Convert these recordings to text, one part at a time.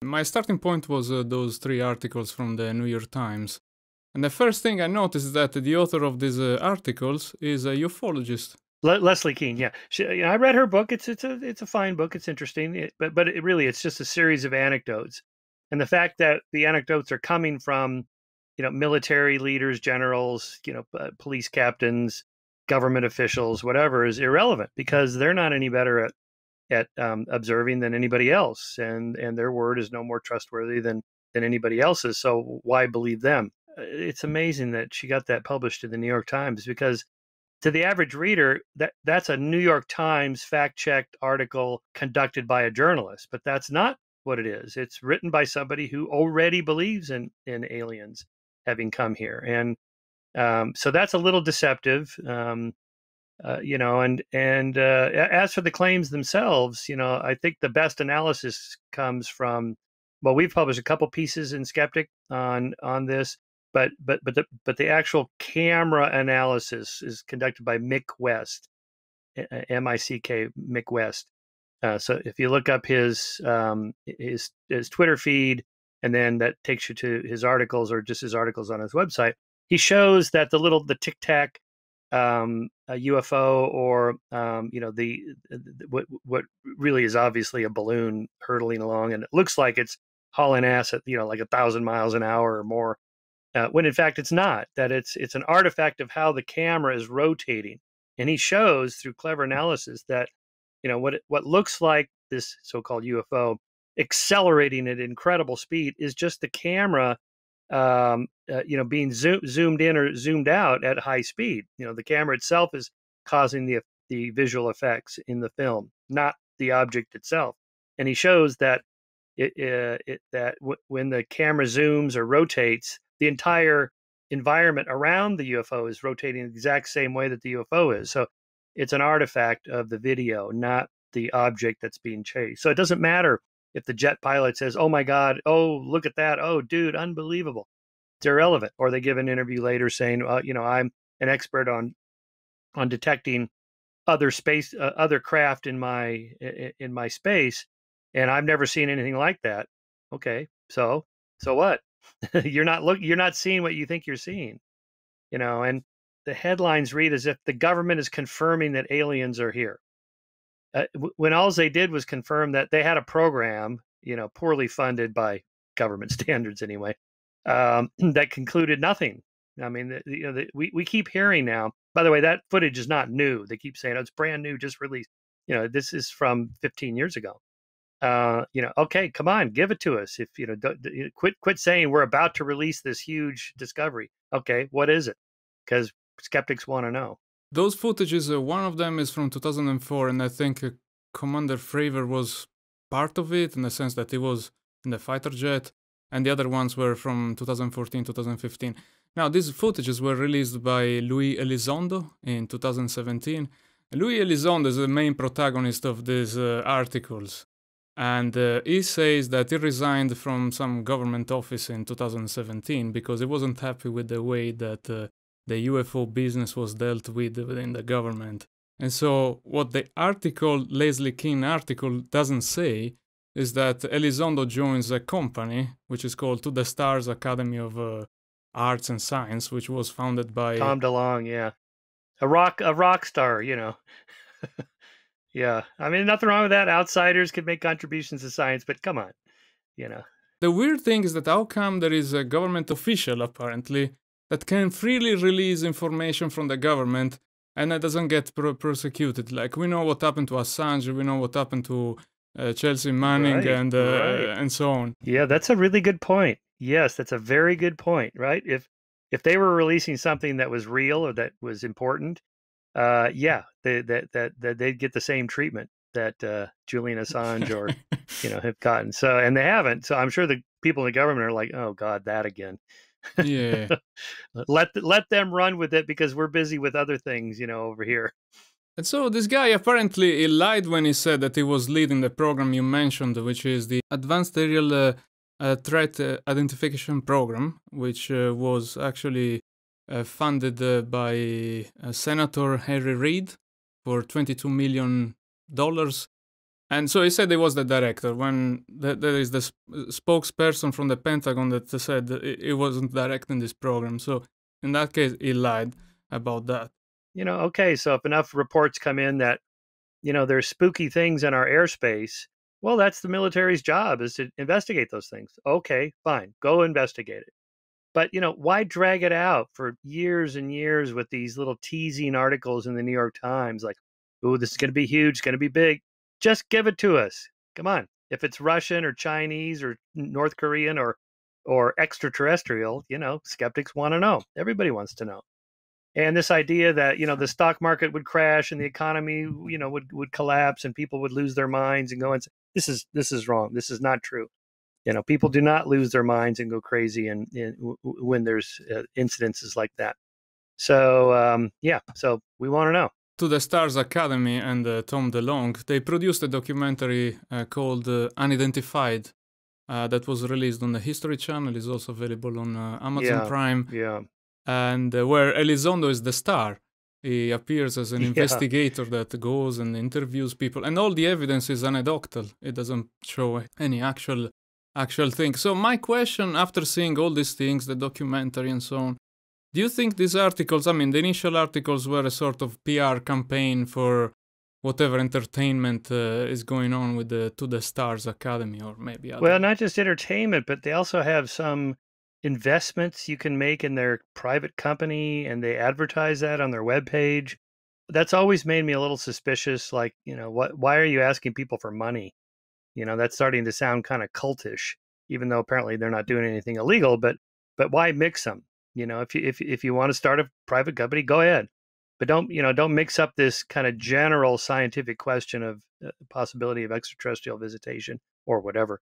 My starting point was those 3 articles from the New York Times. And the first thing I noticed is that the author of these articles is a ufologist. Leslie Kean, yeah. I read her book. It's a fine book. It's interesting, but it's just a series of anecdotes, and the fact that the anecdotes are coming from, military leaders, generals, police captains, government officials, whatever, is irrelevant because they're not any better at observing than anybody else, and their word is no more trustworthy than anybody else's. So why believe them? It's amazing that she got that published in the New York Times because to the average reader, that's a New York Times fact-checked article conducted by a journalist, but that's not what it is. It's written by somebody who already believes in aliens having come here, and so that's a little deceptive. As for the claims themselves, I think the best analysis comes from. Well, we've published a couple pieces in Skeptic on this, but the actual camera analysis is conducted by Mick West, M-I-C-K, Mick West. So if you look up his Twitter feed, and then that takes you to his articles or just his articles on his website, he shows that the Tic Tac a UFO or what really is obviously a balloon hurtling along, and it looks like it's hauling ass at like 1,000 miles an hour or more, when in fact it's not. That it's an artifact of how the camera is rotating, and he shows through clever analysis that what looks like this so-called UFO accelerating at incredible speed is just the camera being zoomed in or zoomed out at high speed. The camera itself is causing the visual effects in the film, not the object itself. And he shows that when the camera zooms or rotates, the entire environment around the UFO is rotating the exact same way that the UFO is. So it's an artifact of the video, not the object that's being chased. So it doesn't matter if the jet pilot says, "Oh my God, oh look at that, oh dude, unbelievable." It's irrelevant. Or they give an interview later saying, "I'm an expert on detecting other craft in my space, and I've never seen anything like that." Okay, so what? You're not seeing what you think you're seeing, And the headlines read as if the government is confirming that aliens are here. When all they did was confirm that they had a program, poorly funded by government standards anyway, that concluded nothing. I mean, we keep hearing now. By the way, that footage is not new. They keep saying, "Oh, it's brand new, just released." This is from 15 years ago. Okay, come on, give it to us. If quit saying we're about to release this huge discovery. Okay, what is it? Because skeptics want to know. Those footages, one of them is from 2004, and I think Commander Fravor was part of it in the sense that he was in the fighter jet, and the other ones were from 2014, 2015. Now, these footages were released by Luis Elizondo in 2017. Luis Elizondo is the main protagonist of these articles, and he says that he resigned from some government office in 2017 because he wasn't happy with the way that the UFO business was dealt with within the government. And so what the article, Leslie Kean article, doesn't say is that Elizondo joins a company which is called To the Stars Academy of Arts and Science, which was founded by Tom DeLonge, yeah. A rock star, Yeah. I mean, nothing wrong with that. Outsiders could make contributions to science, but come on, The weird thing is that how come there is a government official, apparently, that can freely release information from the government and that doesn't get persecuted? Like, we know what happened to Assange, we know what happened to Chelsea Manning, right, and so on. Yeah, that's a really good point. Yes, that's a very good point, right? If they were releasing something that was real or that was important, yeah, they'd get the same treatment that Julian Assange or have gotten. So, and they haven't. So I'm sure the people in the government are like, "Oh God, that again." Yeah. let them run with it because we're busy with other things, over here. And so this guy apparently he lied when he said that he was leading the program you mentioned, which is the Advanced Aerial Threat Identification Program, which was actually funded by Senator Harry Reid for $22 million. And so he said he was the director when there is the spokesperson from the Pentagon that said that he wasn't directing this program. So in that case, he lied about that. Okay, so if enough reports come in that, there's spooky things in our airspace, well, that's the military's job, is to investigate those things. Okay, fine, go investigate it. But, why drag it out for years and years with these little teasing articles in the New York Times like, oh, this is going to be huge, it's going to be big. Just give it to us. Come on. If it's Russian or Chinese or North Korean or extraterrestrial, skeptics want to know. Everybody wants to know. And this idea that, the stock market would crash and the economy, would collapse and people would lose their minds and go and say, this is wrong. This is not true. People do not lose their minds and go crazy when there's incidences like that. So, so we want to know. To the Stars Academy and Tom DeLonge, they produced a documentary called Unidentified that was released on the History Channel. Is also available on Amazon Prime. Yeah. And where Elizondo is the star. He appears as an investigator that goes and interviews people, and all the evidence is anecdotal. It doesn't show any actual thing. So my question, after seeing all these things, the documentary and so on, do you think these articles, I mean, the initial articles were a sort of PR campaign for whatever entertainment is going on with the To the Stars Academy, or maybe other? Well, not just entertainment, but they also have some investments you can make in their private company, and they advertise that on their webpage. That's always made me a little suspicious. Like, why are you asking people for money? That's starting to sound kind of cultish, even though apparently they're not doing anything illegal. But why mix them? If you want to start a private company, go ahead. But don't mix up this kind of general scientific question of possibility of extraterrestrial visitation or whatever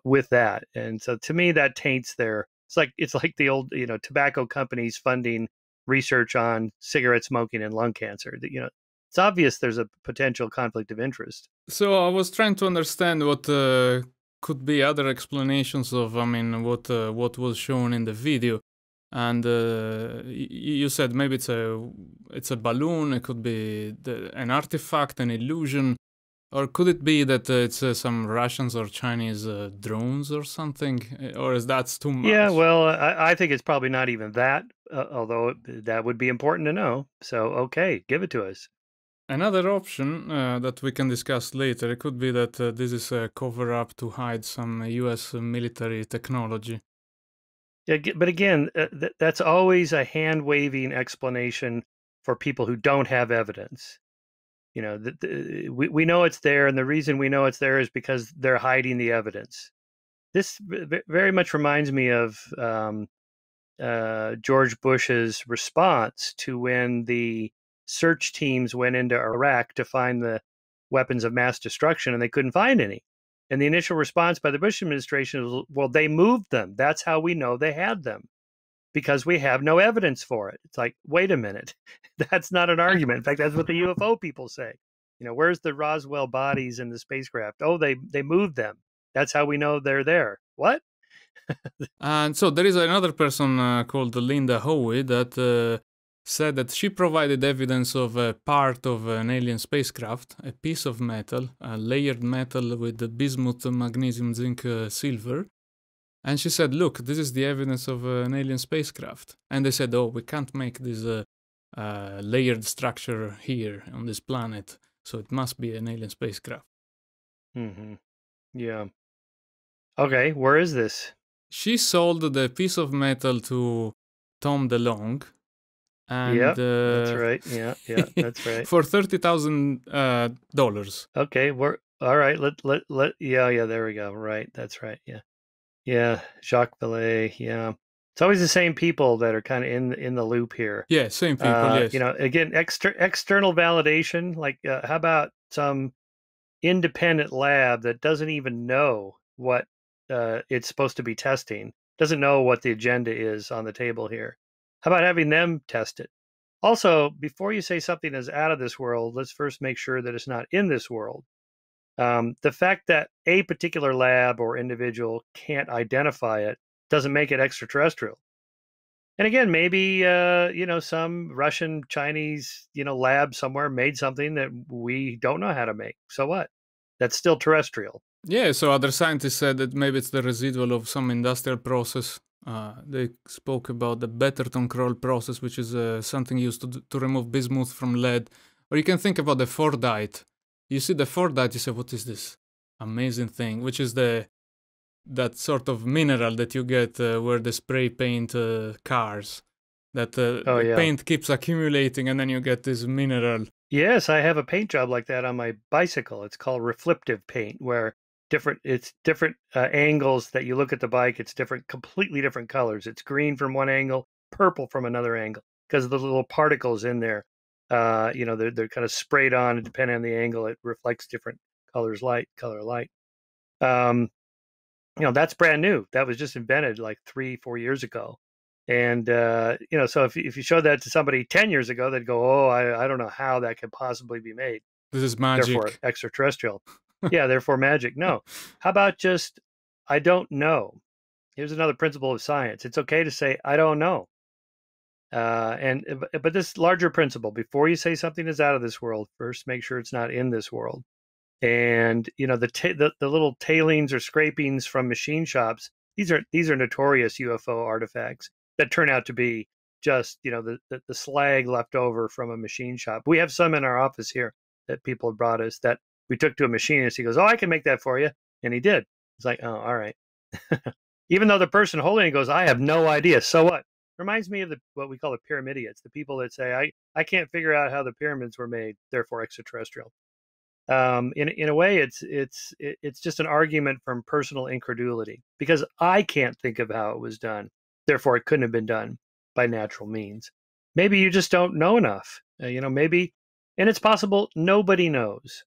with that. And so to me, that taints it's like the old, tobacco companies funding research on cigarette smoking and lung cancer. It's obvious there's a potential conflict of interest. So I was trying to understand what could be other explanations of, I mean, what was shown in the video. And you said maybe it's a balloon. It could be an artifact, an illusion, or could it be that it's some Russians or Chinese drones or something? Or is that too much? Yeah, well, I think it's probably not even that, although that would be important to know. So, okay, give it to us. Another option that we can discuss later, it could be that this is a cover-up to hide some US military technology. Yeah, but again, that's always a hand-waving explanation for people who don't have evidence. We know it's there, and the reason we know it's there is because they're hiding the evidence. This very much reminds me of George Bush's response to when the search teams went into Iraq to find the weapons of mass destruction, and they couldn't find any. And the initial response by the Bush administration was, well, they moved them. That's how we know they had them, because we have no evidence for it. It's like, wait a minute. That's not an argument. In fact, that's what the UFO people say. Where's the Roswell bodies in the spacecraft? Oh, they moved them. That's how we know they're there. What? And so there is another person called Linda Howe that said that she provided evidence of a part of an alien spacecraft, a piece of metal, a layered metal with the bismuth, magnesium, zinc, silver. And she said, look, this is the evidence of an alien spacecraft. And they said, oh, we can't make this layered structure here on this planet, so it must be an alien spacecraft. Mm-hmm. Yeah. Okay, where is this? She sold the piece of metal to Tom DeLonge. And that's right. Yeah, that's right. For $30,000. Okay, we're all right. Yeah, there we go. Right, that's right. Yeah. Jacques Vallée. Yeah, it's always the same people that are kind of in the loop here. Yeah, same people. Yes. Again, external validation. Like, how about some independent lab that doesn't even know what it's supposed to be testing, doesn't know what the agenda is on the table here? How about having them test it? Also, before you say something is out of this world, let's first make sure that it's not in this world. The fact that a particular lab or individual can't identify it doesn't make it extraterrestrial. And again, maybe some Russian, Chinese, lab somewhere made something that we don't know how to make. So what? that's still terrestrial. Yeah, so other scientists said that maybe it's the residual of some industrial process. They spoke about the Betterton Kroll process, which is something used to remove bismuth from lead. Or you can think about the Fordite. You see the Fordite, you say, what is this amazing thing? Which is that sort of mineral that you get where they spray paint cars. That Oh, the yeah. paint keeps accumulating and then you get this mineral. Yes, I have a paint job like that on my bicycle. It's called reflective paint, where it's different angles that you look at the bike. It's completely different colors. It's green from one angle, purple from another angle, because of the little particles in there. They're kind of sprayed on, and depending on the angle, it reflects different color light. That's brand new. That was just invented like 3-4 years ago. And so if you showed that to somebody 10 years ago, they'd go, "Oh, I don't know how that could possibly be made." This is magic. Therefore, extraterrestrial. Yeah, therefore magic. No. How about just I don't know? Here's another principle of science. It's okay to say I don't know. But this larger principle: before you say something is out of this world, first make sure it's not in this world. And the little tailings or scrapings from machine shops, these are notorious UFO artifacts that turn out to be just the slag left over from a machine shop. We have some in our office here that people have brought us that we took to a machinist. He goes, "Oh, I can make that for you," and he did. It's like, oh, all right. Even though the person holding it goes, "I have no idea." So what? Reminds me of what we call the pyramidians, the people that say, I can't figure out how the pyramids were made, therefore extraterrestrial. In a way, it's just an argument from personal incredulity, because I can't think of how it was done. Therefore, it couldn't have been done by natural means. Maybe you just don't know enough. Maybe, and it's possible nobody knows.